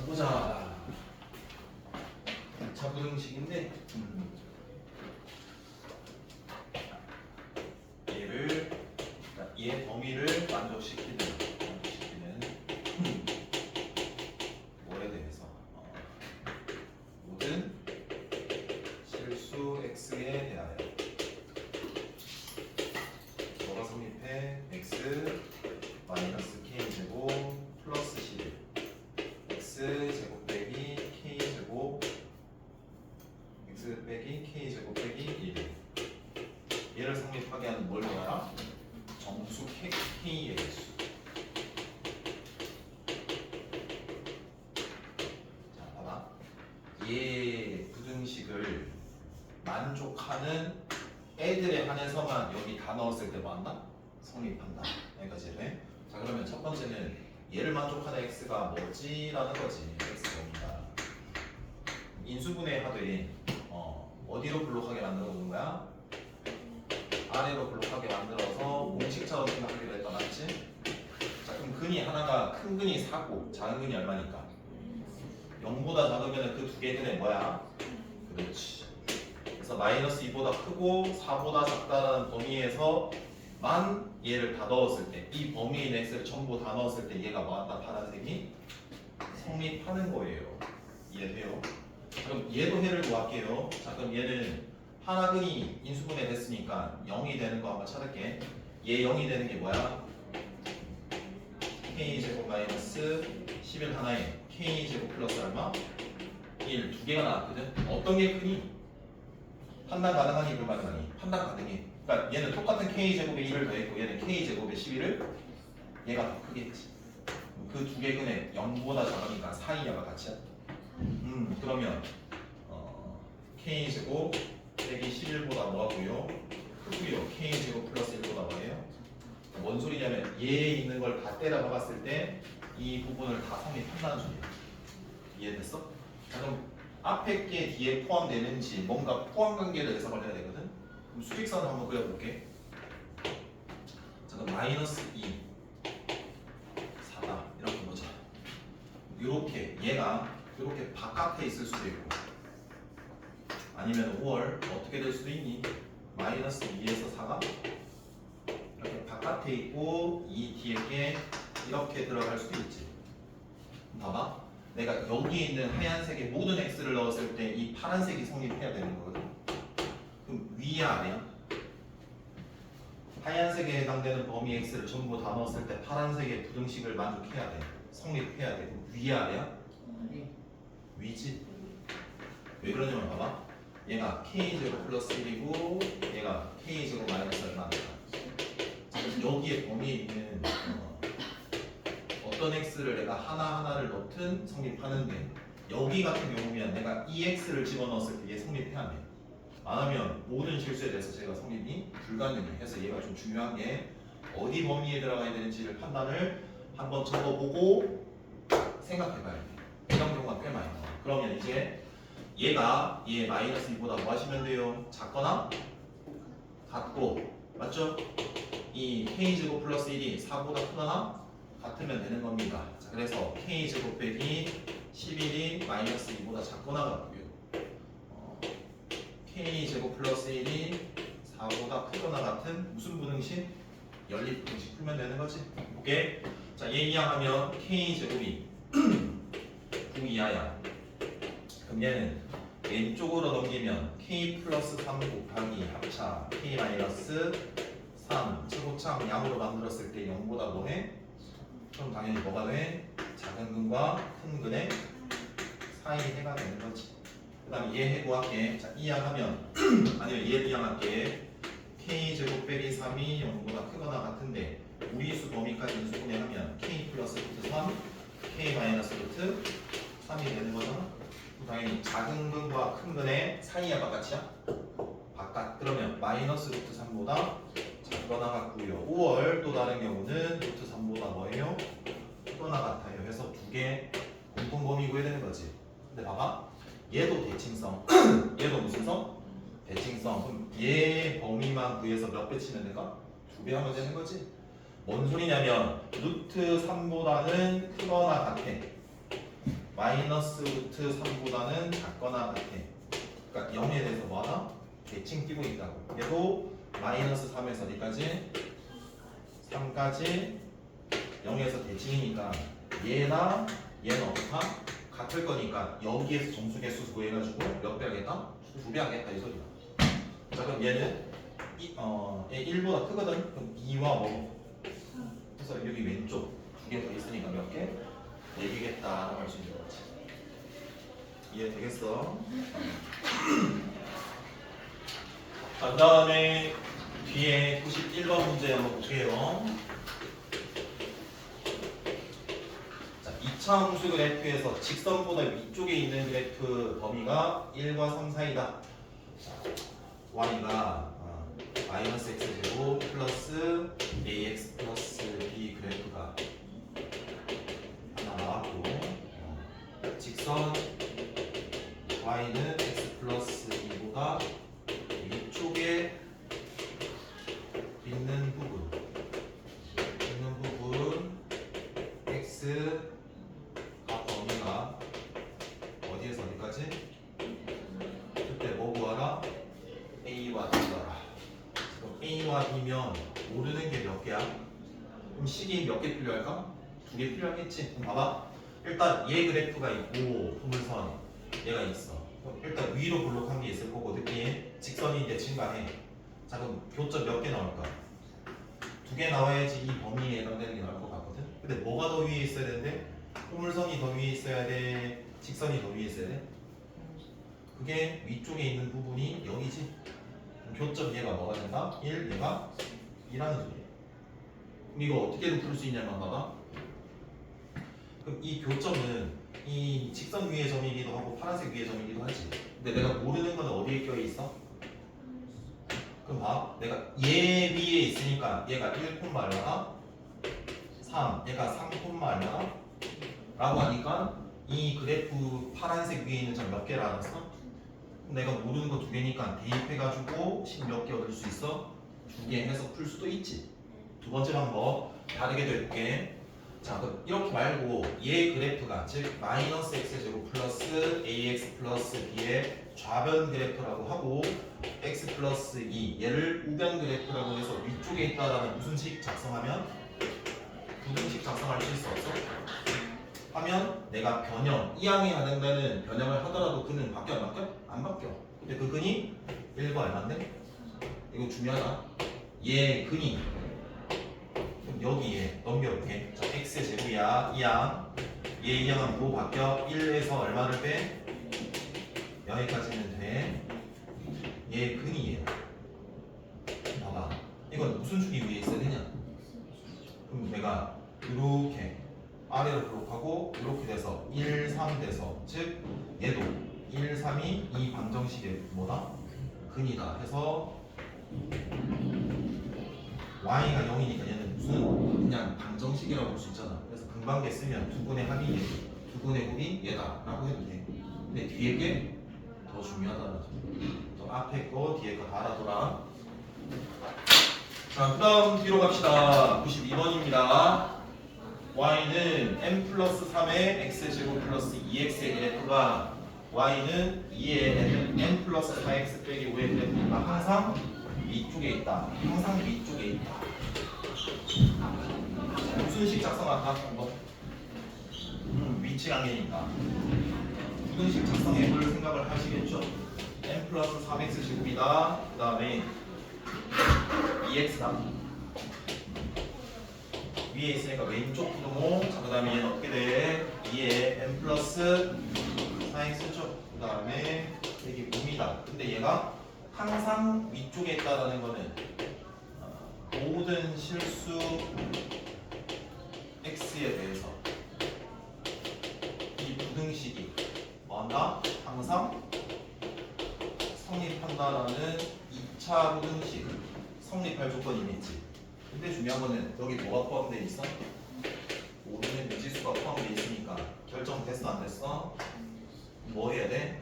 보자. 자부등식인데 얘를 얘 범위를 만족시키는 뭐에 대해서 모든 실수 x에 대하여 뭐가 성립해? x 마이너스 k 제곱 플러스 11 x 제곱 빼기 k 제곱 x 빼기 k 제곱 빼기 1 얘를 성립하게 하는 뭘 알아? 정수 k의 개수. 자, 봐봐. 얘 부등식을 만족하는 애들에 한해서만 여기 다 넣었을 때 뭐한다? 성립한다. 여기까지 해. 자, 그러면 첫 번째는 얘를 만족하는 x가 뭐지? 라는 거지. x가 옵니다. 인수분해 하되 어디로 블록하게 만들어 놓은 거야? 아래로 블록하게 만들어서 공식처럼 생각하기로 했다, 맞지? 자, 그럼 근이 하나가 큰 근이 4고 작은 근이 얼마니까? 0보다 작으면 그 두 개 근에 뭐야? 그렇지. 그래서 마이너스 2보다 크고 4보다 작다라는 범위에서만 얘를 다 넣었을 때, 이 범위에 있는 x를 전부 다 넣었을 때 얘가 뭐한다? 파란색이 성립하는 거예요. 이해돼요? 그럼 얘도 해를 구할게요. 자, 그럼 얘는 하나근이 인수분해 됐으니까 0이 되는 거 한번 찾을게. 얘 0이 되는 게 뭐야? k제곱 마이너스 11 하나에 k제곱 플러스 얼마? 1 두 개가 나왔거든. 어떤 게 크니? 판단 가능하니 불가능하니? 판단 가능해. 그러니까 얘는 똑같은 k제곱에 1을 더했고 얘는 k제곱에 11을 얘가 더 크겠지. 그 두 개 근에 0보다 작으니까 사이야가 같이야. 그러면 k제곱 빼기 11보다 뭐하고요? 크고요. k제곱 플러스 1보다 뭐예요? 뭔 소리냐면 얘에 있는 걸 다 때려 박았을 때 이 부분을 다 성립한다는 소리야. 이해됐어? 자, 그럼 앞에 게 뒤에 포함되는지 뭔가 포함 관계를 해석을 해야 되거든? 그럼 수직선을 한번 그려볼게. 자, 그럼 마이너스 2 4다 이렇게 보자. 이렇게 얘가 이렇게 바깥에 있을 수도 있고 아니면 5월 어떻게 될 수도 있니? 마이너스 2에서 4가 이렇게 바깥에 있고 이 뒤에 게 이렇게 들어갈 수도 있지. 봐봐. 내가 여기 있는 하얀색의 모든 x를 넣었을 때 이 파란색이 성립해야 되는 거거든. 그럼 위야 아래야? 하얀색에 해당되는 범위 x를 전부 다 넣었을 때 파란색의 부등식을 만족해야 돼. 성립해야 돼. 그럼 위야 아래야? 위지. 왜 그러냐면 봐봐. 얘가 k제곱 플러스 1이고 얘가 k제곱 마이너스 얼마입니까? 여기에 범위에 있는 어떤 x를 내가 하나하나를 넣든 성립하는데 여기 같은 경우면 내가 이 x를 집어넣었을 때 얘 성립해야 돼. 안 하면 모든 실수에 대해서 제가 성립이 불가능해. 해서 얘가 좀 중요한 게 어디 범위에 들어가야 되는지를 판단을 한번 적어보고 생각해봐야 돼. 이런 경우가 꽤 많이 나와. 그러면 이제 얘가 얘 마이너스 2보다 뭐 하시면 돼요? 작거나 같고 맞죠? 이 k제곱 플러스 1이 4보다 크거나 같으면 되는 겁니다. 자, 그래서 k제곱 빼기 11이 마이너스 2보다 작거나 같고요. k제곱 플러스 1이 4보다 크거나 같은 무슨 부등식? 연립 부등식 풀면 되는 거지. 오케이? 자, 얘 이항하면 k제곱이 9 이하야. 그럼 얘는 왼쪽으로 넘기면 k 플러스 3 곱하기 합차 k 마이너스 3 최고참 양으로 만들었을 때 0보다 뭐해? 그럼 당연히 뭐가 돼? 작은 근과 큰 근의 사이 해가 되는 거지. 그 다음에 얘 해구할게. 자, 이항하면 아니면 얘를 이항할게. k제곱 빼기 3이 0보다 크거나 같은데 무리수 범위까지 인수분해하면 k 플러스 루트 3 k 마이너스 루트 3이 되는 거잖아. 당연히 작은 근과 큰 근의 사이야 바깥이야? 바깥. 그러면 마이너스 루트 3보다 작거나 같고요. 5월 또 다른 경우는 루트 3보다 뭐예요? 크거나 같아요. 해서 두 개 공통범위 구해야 되는 거지. 근데 봐봐. 얘도 대칭성. 얘도 무슨 성? 대칭성. 그럼 얘 범위만 구해서 몇 배 치면 될까? 두 배 하면 되는 거지. 뭔 소리냐면 루트 3보다는 크거나 같아. 마이너스 루트 3보다는 작거나 같아. 그러니까 0에 대해서 뭐하나? 대칭 띄고 있다고. 얘도 마이너스 3에서 어디까지? 3까지 0에서 대칭이니까 얘나 얘는 어떻다? 같을 거니까 여기에서 정수개수 구해가지고 몇 배 하겠다? 2배 하겠다 이 소리야. 자 그럼 얘는 얘 1보다 크거든? 그럼 2와 뭐? 그래서 여기 왼쪽 2개 더 있으니까 몇 개? 4개겠다 할 수 있는 거지. 이해되겠어? 자, 그 다음에 뒤에 91번 문제 한번 볼게요. 자, 2차 함수 그래프에서 직선보다 위쪽에 있는 그래프 범위가 1과 3 사이다. y가 마이너스 x제곱 플러스 ax 플러스 b 그래프가 하나 나왔고 직선 y는 x 플러스 2보다 위쪽에 있는 부분 x가 범위가 어디에서 어디까지? 그때 뭐 구하라? a와 b더라. 그럼 a와 b면 모르는 게 몇 개야? 그럼 식이 몇 개 필요할까? 2개 필요하겠지. 그럼 봐봐. 일단 얘 그래프가 있고 포물선 얘가 있어. 그럼 일단 위로 볼록한 게 있을 거고 느낌 직선인데 증가해. 자 그럼 교점 몇 개 나올까? 2개 나와야지 이 범위에 해당되는 게 나올 것 같거든. 근데 뭐가 더 위에 있어야 되는데? 포물선이 더 위에 있어야 돼? 직선이 더 위에 있어야 돼? 그게 위쪽에 있는 부분이 여기지. 교점 얘가 뭐가 된다? 1, 얘가 2라는 소리야. 그럼 이거 어떻게든 풀 수 있냐면 봐봐. 그럼 이 교점은 이 직선 위의 점이기도 하고 파란색 위의 점이기도 하지. 근데 내가 모르는 건 어디에 껴 있어? 그럼 봐. 내가 얘 위에 있으니까 얘가 1, 얼마나? 3. 얘가 3, 얼마나? 라고 하니까 이 그래프 파란색 위에 있는 점 몇 개를 알았어? 내가 모르는 거 2개니까 대입해가지고 식 몇 개 얻을 수 있어? 2개 해서 풀 수도 있지. 두 번째 방법 다르게 될게. 자 그럼 이렇게 말고 얘 그래프가 즉 마이너스 x제곱 플러스 ax 플러스 b의 좌변 그래프라고 하고 x 플러스 2 얘를 우변 그래프라고 해서 위쪽에 있다라는 무슨 식 작성하면? 부등식 작성할 수 있어 없어? 하면 내가 변형 이항에 해당되는 변형을 하더라도 그는 바뀌어 안 바뀌어? 안 바뀌어. 근데 그 근이 1과 얼마인데? 이거 중요하다. 얘 근이 그럼 여기에 넘겨볼게. 자 x 제곱이야 이항. 얘 이항은 뭐 바뀌어? 1에서 얼마를 빼? 여기까지는 돼. 얘 근이에요. 봐봐. 이건 무슨 축이 위에 있어야 되냐? 그럼 내가 이렇게 아래로 블록하고 이렇게 돼서 1, 3 돼서 즉 얘도 1, 3이 이 방정식의 뭐다? 근이다 해서 y가 0이니까 얘는 무슨 그냥 방정식이라고 볼 수 있잖아. 그래서 근방계 쓰면 두근의 합이 얘, 두근의 곱이 얘다 라고 해도 돼. 근데 뒤에 게 더 중요하다는 거죠. 또 앞에 거 뒤에 거 다 알아둬라. 자, 그 다음 뒤로 갑시다. 92번입니다. y는 n 플러스 3의 x제곱 플러스 2x의 그래프가 y는 2의 n 플러스 4x 빼기 5의 그래프가 항상 위쪽에 있다. 항상 위쪽에 있다. 무슨 식 작성할까? 위치 관계니까 부등식 작성해볼 생각을 하시겠죠? n 플러스 3x 제곱이다. 그 다음에 2x다. 위에 있으니까 왼쪽 부등호. 자, 그 다음에 얘는 어떻게 돼? 2에 n 플러스 4x죠. 그 다음에 여기 봅니다. 근데 얘가 항상 위쪽에 있다라는 거는 모든 실수 x에 대해서 이 부등식이 뭐한다? 항상 성립한다라는 2차 부등식 성립할 조건이 있지. 근데 중요한 거는 여기 뭐가 포함되어 있어? 모르는 미지수가 포함되어 있으니까 결정됐어 안 됐어? 뭐 해야 돼?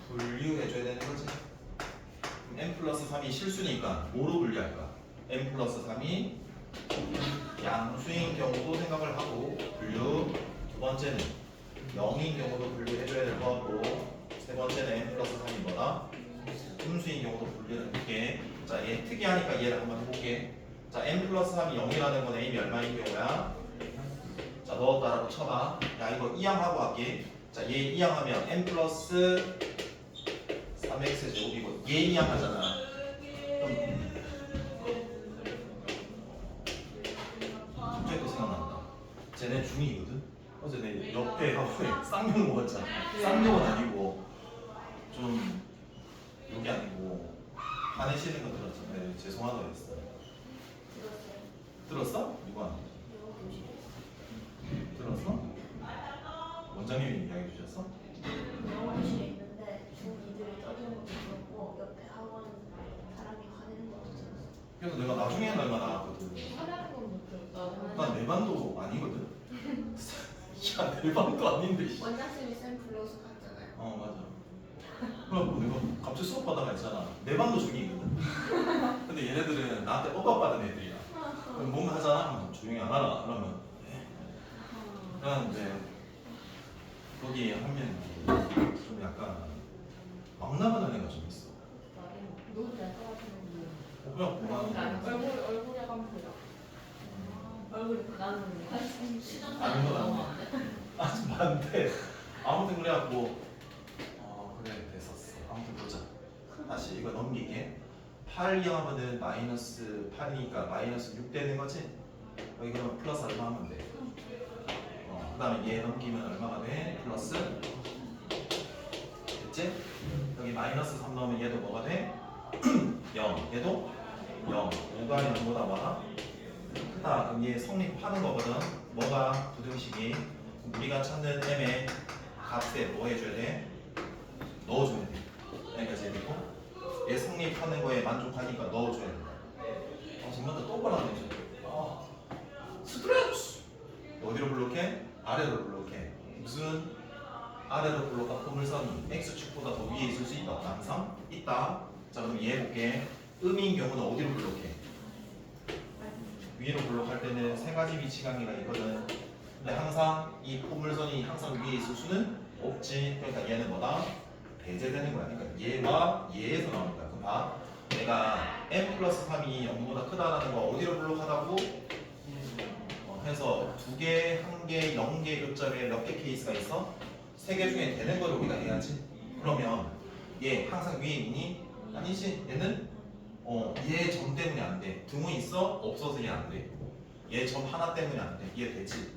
분류해줘야 되는 거지. n 플러스 3이 실수니까 뭐로 분류할까? n 플러스 3이 양수인 경우도 생각을 하고 분류. 두 번째는 0인 경우도 분류해줘야 될 것 같고 세 번째는 n 플러스 3이 뭐다? 음수인 경우도 분류를 해볼게. 자, 얘 특이하니까 얘를 한번 해볼게. 자, n 플러스 3이 0이라는 건 n이 얼마인 경우야? 자, 넣었다라고 쳐봐. 야, 이거 이항하고 할게. 자, 얘 이항하면 n 플러스 3x 제곱이고 얘 이항하잖아. 그럼 갑자기 또 생각난다. 쟤네 중2거든? 어제 내 옆에 하고 쌍욕 먹었잖아. 쌍욕은 아니고 좀 욕이 아니고 화내시는 거 들었잖아. 네, 죄송하다고 했어. 들었어? 누가? 들었어? 원장님이 이야기해 주셨어? 영어실에 있는데 중2들이 떠드는 것도 들었고 옆에 학원 사람이 화내는 것도 들었어. 그래서 내가 나중에 날만 나왔거든. 화내는 건 못 들었다. 난 내 반도 아니거든. 야, 내 반도 아닌데. 씨. 원장쌤이 쌤 불러서 갔잖아요. 어, 맞아. 그럼 내가 갑자기 수업 받아가 있잖아. 내 반도 중이거든. 근데 얘네들은 나한테 억압받은 애들이야. 그럼 뭔가 하잖아. 그럼 조용히 안 하라. 그러면 그러는데 거기 한 명이 좀 약간 막 나가는 애가 좀 있어. 너도 잘 떠가지고. 그냥 보면 얼굴 약간 보여. 얼굴이 나는 아닌 건 아니야. 아주 많대. 아무튼 그래갖고 그래 됐었어. 아무튼 보자. 다시 이거 넘기게. 8 이하면은 마이너스 8이니까 마이너스 6 되는 거지? 이거는 플러스 얼마 하면 돼? 그 다음에 얘 넘기면 얼마가 돼? 플러스 됐지? 여기 마이너스 3 넣으면 얘도 뭐가 돼? 0 얘도 0 5가 0보다 많아? 크다. 그럼 얘 성립하는 거거든. 뭐가 부등식이 우리가 찾는 m의 값에 뭐 해줘야 돼? 넣어줘야 돼. 그러니까 재밌고 얘 성립하는 거에 만족하니까 넣어줘야 돼. 정말 또 똑바로 내줘. 스트레스. 어디로 블록해? 아래로 블록해. 무슨 아래로 블록한 포물선이 x축보다 더 위에 있을 수 있다. 항상 있다. 자 그럼 얘 볼게. 음인 경우는 어디로 블록해? 위로 블록할 때는 세 가지 위치관계가 있거든. 근데 항상 이 포물선이 항상 위에 있을 수는 없지. 그러니까 얘는 뭐다? 배제되는 거야. 그러니까 얘와 얘에서 나오는 거야. 그럼 봐. 내가 n 플러스 3이 0보다 크다라는 거 어디로 블록하다고? 해서 2개, 1개, 0개 교점에 몇 개 케이스가 있어? 3개 중에 되는 걸 우리가 해야지. 그러면 얘 항상 위에 있니? 아니지. 얘는 얘 점 때문에 안 돼. 등호 있어? 없어서 얘 안 돼. 얘 점 하나 때문에 안 돼. 얘 되지.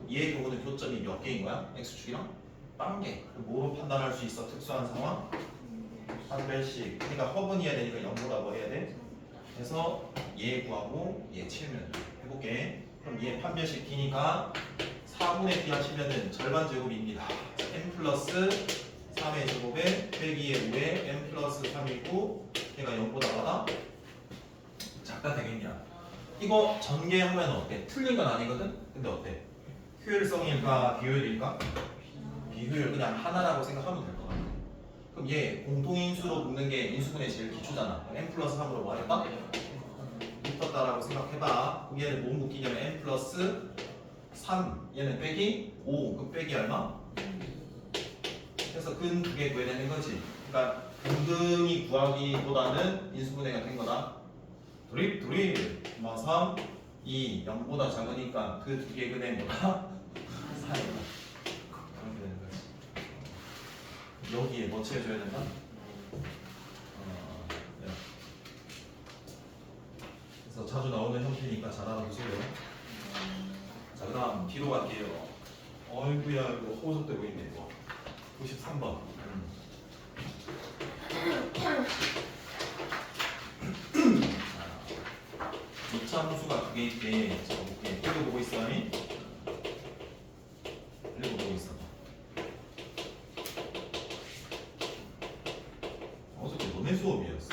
얘의 경우는 교점이 몇 개인 거야? x축이랑? 1개. 뭐로 판단할 수 있어? 특수한 상황? 한 별씩. 그러니까 허분이어야 되니까 0보다 뭐 해야 돼? 그래서 얘 구하고 얘 치우면 돼. 해볼게. 그럼 얘 판별식 D니까 4분의 D 하시면은 절반 제곱입니다. n 플러스 3의 제곱에 빼기의 5에 n 플러스 3이고 얘가 0보다 많아? 작다 되겠냐? 이거 전개하면 어때? 틀린 건 아니거든? 근데 어때? 효율성일까? 비효율일까? 비효율. 그냥 하나라고 생각하면 될 것 같아. 그럼 얘 공통인수로 묶는 게 인수분해 제일 기초잖아. n 플러스 3으로 뭐 할까? 묶었다라고 생각해봐. 그럼 얘는 뭐 묶이냐면 n 플러스 3 얘는 빼기 5 그럼 빼기 얼마? 그래서 근 두 개 구해야 되는 거지. 그러니까 근등이 구하기보다는 인수분해가 된 거다. 드립 3 2 0보다 작으니까 그 두 개 근의 뭐다? 4이다. 그렇게 되는 거지. 여기에 뭐 채워줘야 된다? 네. 그래서 자주 나오는 형태니까 잘 알아두세요. 자, 그 다음 뒤로 갈게요. 어이구야, 이거 호흡돼 보이네, 이거. 93번. 이차함수가 두 개 있대. 자, 볼게. 읽어보고 있어. 읽어보고 있어. 어저께 너네 수업이었어?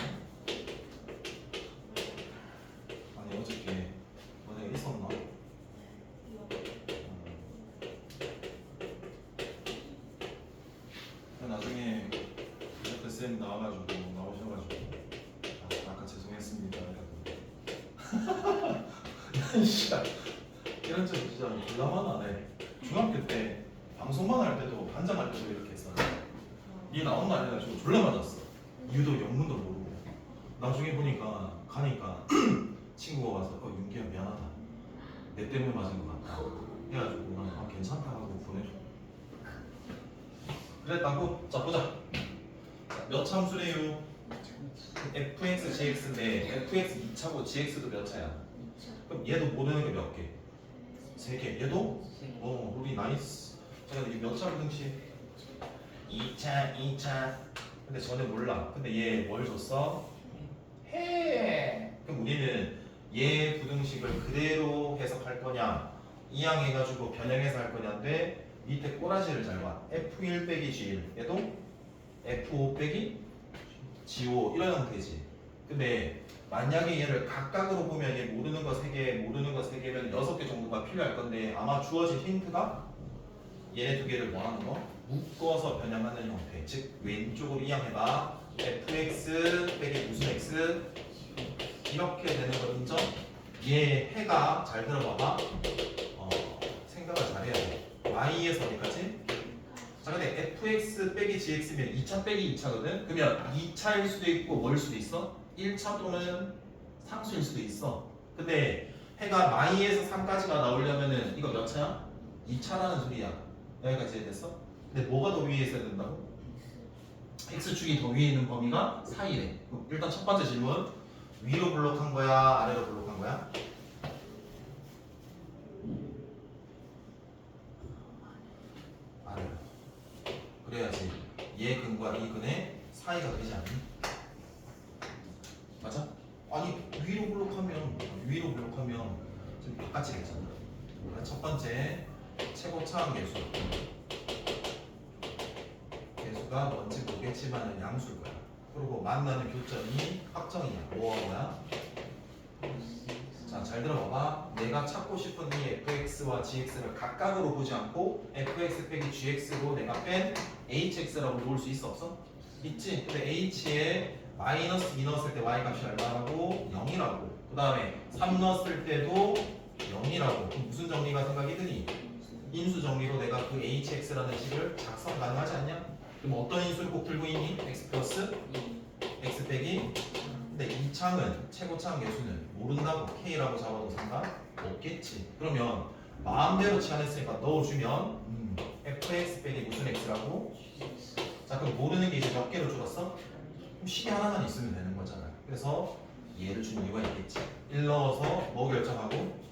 아니, 어저께 너네가 있었나? 나중에 옆에 쌤 나와가지고 나오셔가지고 아까 죄송했습니다. 진짜 이런 적 진짜 졸라 많아. 네. 중학교 때 방송만 할 때도 반장할 때도 이렇게 했어. 얘 나온 날 해가지고 졸라 맞았어. 이유도 영문도 모르고. 나중에 보니까 가니까 친구가 와서 윤기야 미안하다. 내 때문에 맞은 것 같다. 해가지고 나는 괜찮다 하고 보내줘. 그랬다고? 자 보자. 몇 참수래요? fx, gx인데 fx 2차고 gx도 몇 차야? 그럼 얘도 모르는 게 몇 개? 3개. 얘도? 룰이 나이스. 자, 이게 몇 차 부등식? 2차. 근데 전에 몰라. 근데 얘 뭘 줬어? 해. 그럼 우리는 얘 부등식을 그대로 해석할 거냐, 이항해가지고 변형해서 할 거냐인데 밑에 꼬라지를 잘 봐. F1 빼기 G1 얘도 F5 빼기 G5 이런 형태지. 근데 만약에 얘를 각각으로 보면 얘 모르는 거 3개, 모르는 거 3개면 6개 정도가 필요할 건데 아마 주어진 힌트가 얘네 두 개를 뭐 하는 거? 묶어서 변형하는 형태. 즉 왼쪽으로 이항해봐. fx 빼기 무슨 x 이렇게 되는 거 인정? 얘 해가 잘 들어봐봐. 생각을 잘해야 돼. y에서 어디까지? 자 근데 fx 빼기 gx면 2차 빼기 2차거든? 그러면 2차일 수도 있고 뭐일 수도 있어? 1차 또는 상수일 수도 있어. 근데 해가 y에서 3까지가 나오려면은 이거 몇 차야? 2차라는 소리야. 여기까지 됐어? 근데 뭐가 더 위에 있어야 된다고? x축이 더 위에 있는 범위가 4이래. 일단 첫 번째 질문, 위로 블록한 거야? 아래로 블록한 거야? 아래로. 그래야지 얘 근과 이 근의 사이가 되지 않니? 맞아? 아니 위로 블록하면 좀 바깥이 되잖아. 첫 번째 최고차항 계수. 개수가 뭔지 모르겠지만 양수일 거야. 그리고 만나는 교점이 확정이야. 뭐야? 자, 잘 들어봐봐. 내가 찾고 싶은 이 fx와 gx를 각각으로 보지 않고 fx 빼기 gx로 내가 뺀 hx라고 놓을 수 있어 없어? 있지. 근데 h에 마이너스 2 넣었을 때 y 값이 얼마라고? 0이라고. 그 다음에 3 넣었을 때도 0이라고. 그럼 무슨 정리가 생각이 드니? 인수 정리로 내가 그 hx라는 식을 작성 가능하지 않냐? 그럼 어떤 인수를 꼭 들고 있니? x 플러스 x 빼기. 근데 이 창은 최고차항 개수는 모른다고. k라고 잡아도 상관 없겠지. 그러면 마음대로 치환했으니까 넣어주면 fx 빼기 무슨 x라고? 자 그럼 모르는 게 이제 몇 개로 줄었어? 그럼 식이 하나만 있으면 되는 거잖아. 그래서 얘를 준 이유가 있겠지. 1 넣어서 뭐 결정하고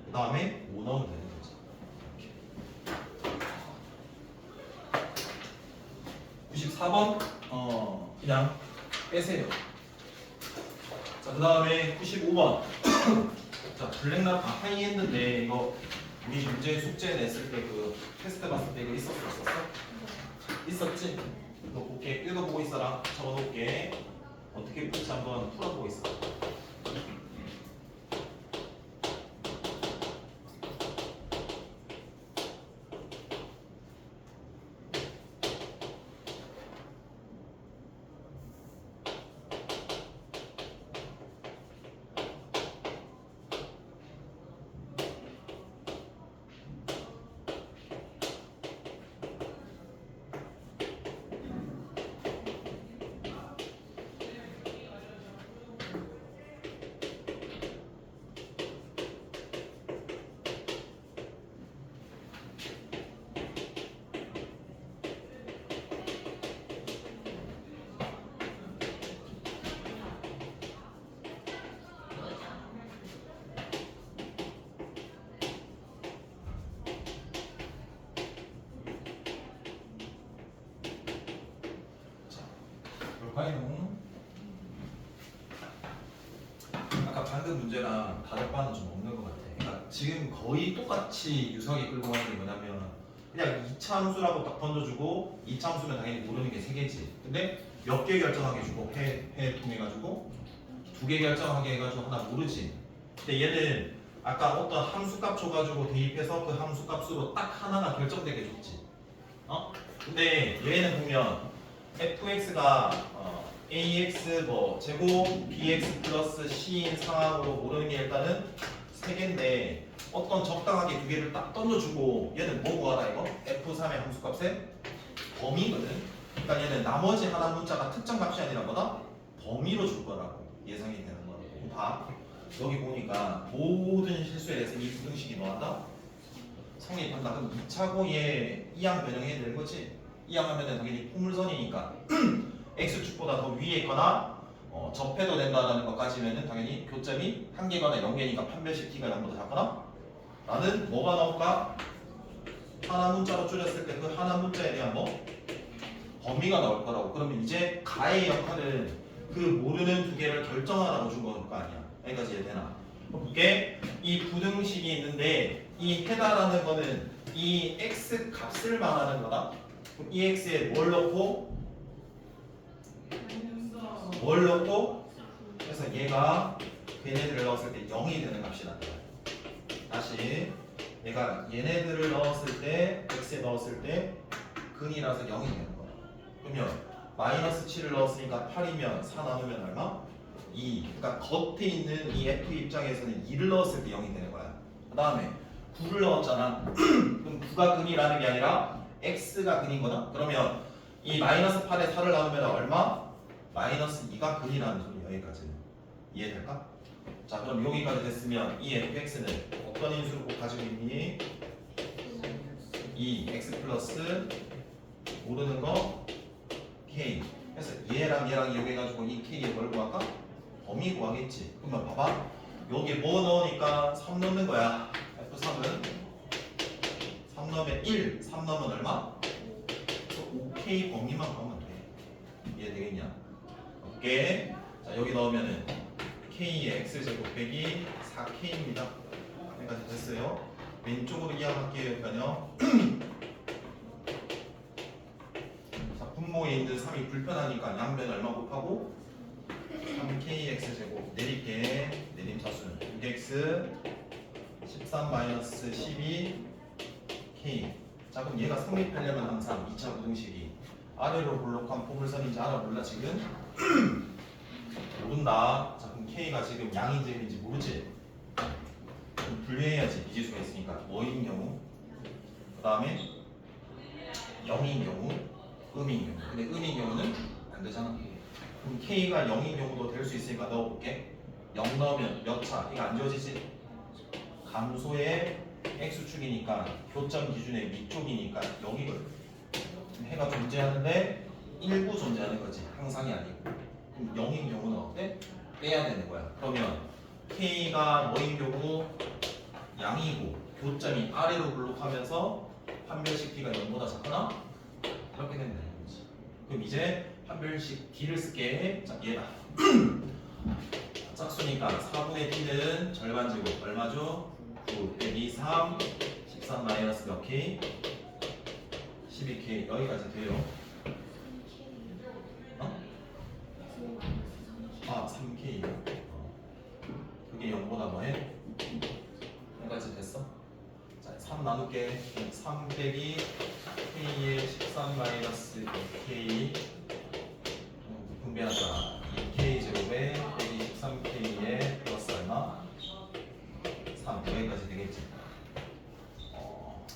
그 다음에 5 넣으면 되는 거지. 94번 그냥 빼세요. 자, 그 다음에 95번. 자, 블랙락 하이 했는데 이거 우리 문제 숙제 냈을 때 그 테스트 봤을 때 이거 있었어? 있었지? 너 볼게. 읽어보고 있어라. 적어놓을게. 어떻게 풀지 한번 풀어보고 있어. 볼까요? 아까 방금 문제랑 다를 바는 좀 없는 것 같아. 그러니까 지금 거의 똑같이 유성이 끌고 가는 게 뭐냐면 그냥 2차 함수라고 딱 던져주고 2차 함수면 당연히 모르는 게 3개지. 근데 몇 개 결정하게 주고 해 통해가지고 2개 결정하게 해가지고 하나 모르지. 근데 얘는 아까 어떤 함수값 줘가지고 대입해서 그 함수값으로 딱 하나가 결정되게 줬지. 근데 얘는 보면 fx가 ax 뭐 제곱 bx 플러스 c인 상황으로 모르는 게 일단은 3개인데 어떤 적당하게 2개를 딱 던져주고 얘는 뭐 구하라 이거? f3의 함수값 값의 범위거든. 그러니까 얘는 나머지 하나 문자가 특정 값이 아니라 뭐다? 범위로 줄 거라고 예상이 되는 거라고. 봐. 여기 보니까 모든 실수에 대해서 이 부등식이 뭐한다? 성립한다. 그럼 2차고 얘 이항 변형해야 되는 거지. 이항하면은 당연히 포물선이니까 x축보다 더 위에 있거나 접해도 된다는 것까지면은 당연히 교점이 1개거나 0개니까 판별식 t가 0보다 작거나 나는 뭐가 나올까? 하나 문자로 줄였을 때 그 하나 문자에 대한 뭐? 범위가 나올 거라고. 그러면 이제 가의 역할은 그 모르는 두 개를 결정하라고 준 거 아니야. 여기까지 이해되나? 볼게. 이 부등식이 있는데 이 해다라는 거는 이 x 값을 말하는 거다. 그럼 이 x에 뭘 넣고 그래서 얘가 얘네들을 넣었을 때 0이 되는 값이 나타나. 다시 얘가 얘네들을 넣었을 때 x에 넣었을 때 근이라서 0이 되는 거야. 그러면 마이너스 7을 넣었으니까 8이면 4 나누면 얼마? 2. 그러니까 겉에 있는 이 f 입장에서는 2를 넣었을 때 0이 되는 거야. 그 다음에 9를 넣었잖아. 그럼 9가 근이라는 게 아니라 x가 근인 거다. 그러면 이 마이너스 8에 4를 나누면 얼마? 마이너스 2가 근이라는 소리. 여기까지는 이해될까? 자, 그럼 여기까지 됐으면 이 fx는 어떤 인수를 꼭 가지고 있니? 이 x 플러스 모르는 거 k. 그래서 얘랑 이용해가지고 이 k에 뭘 구할까? 범위 구하겠지. 그러면 봐봐. 여기 뭐 넣으니까 3 넣는 거야. f3은 3 넣으면 1, 3 넣으면 얼마? 그래서 5k 범위만 구하면 돼. 이해되겠냐? 오케이. 자, 여기 넣으면은 k의 x제곱 빼기 4k입니다. 여기까지 됐어요. 왼쪽으로 이해할게요. 그러니까요. 자, 분모에 있는 3이 불편하니까 양변 얼마 곱하고 3kx제곱 내릴게. 내림 차수는 6x 13-12k. 자, 그럼 얘가 성립하려면 항상 2차 부등식이 아래로 볼록한 포물선인지 알아 몰라 지금? 모른다. 자, 그럼 k가 지금 양인지 음인지 모르지? 그럼 분류해야지. 미지수가 있으니까. 뭐인 경우? 그 다음에 0인 경우, 음인 경우. 근데 음인 경우는 안 되잖아. 그럼 k가 0인 경우도 될 수 있으니까 넣어볼게. 0 넣으면 몇 차? 이거 안 지워지지? 감소의 x축이니까 교점 기준의 위쪽이니까 여기거든. 해가 존재하는데 일부 존재하는 거지. 항상이 아니고. 그럼 0인 경우는 어때? 빼야 되는 거야. 그러면 k가 뭐인 경우? 양이고 교점이 아래로 블록하면서 판별식 t가 0보다 작거나 이렇게 된다는 거지. 그럼 이제 판별식 t를 쓸게. 자, 얘다. 짝수니까 4분의 t는 절반 제곱 얼마죠? 9 빼기 3 13 마이너스 몇 k? 12k. 여기까지 돼요. 아, 3K야. 그게 0보다 뭐해? 여기까지 됐어? 자, 3 나눌게. 3 빼기 K의 13 마이너스 K 분배하자. 2K 제곱에 빼기 13K의 플러스 얼마? 3. 여기까지 되겠지? 어?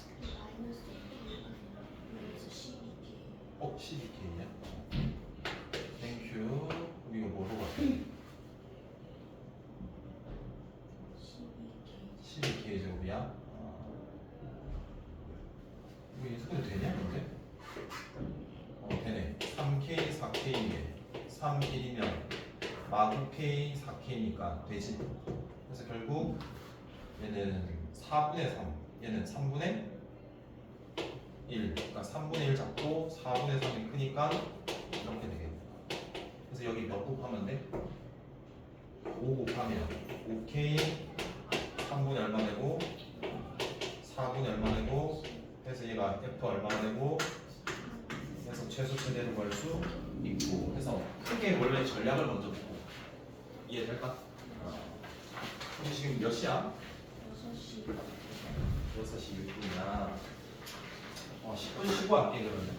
12K냐? 땡큐. 이거 뭐로 같아? 12K 제곱이야? 이거 인수분해 되냐 근데? 되네. 3K, 4K에 3, 1이면 마구 K, 4K니까 되지. 그래서 결국 얘는 4분의 3, 얘는 3분의 1. 그러니까 3분의 1 잡고 4분의 3이 크니까 이렇게 되겠다. 그래서 여기 몇 곱하면 돼? 5 곱하면 5K 3분의 얼마 되고 4분의 얼마 되고 그래서 얘가 F 얼마가 되고 그래서 최소 최대로 구할 수 있고 그래서 크게 원래 전략을 먼저 보고 이해될까? 우리 지금 몇 시야? 6시 6분이야. 10분 쉬고 할게 그러면.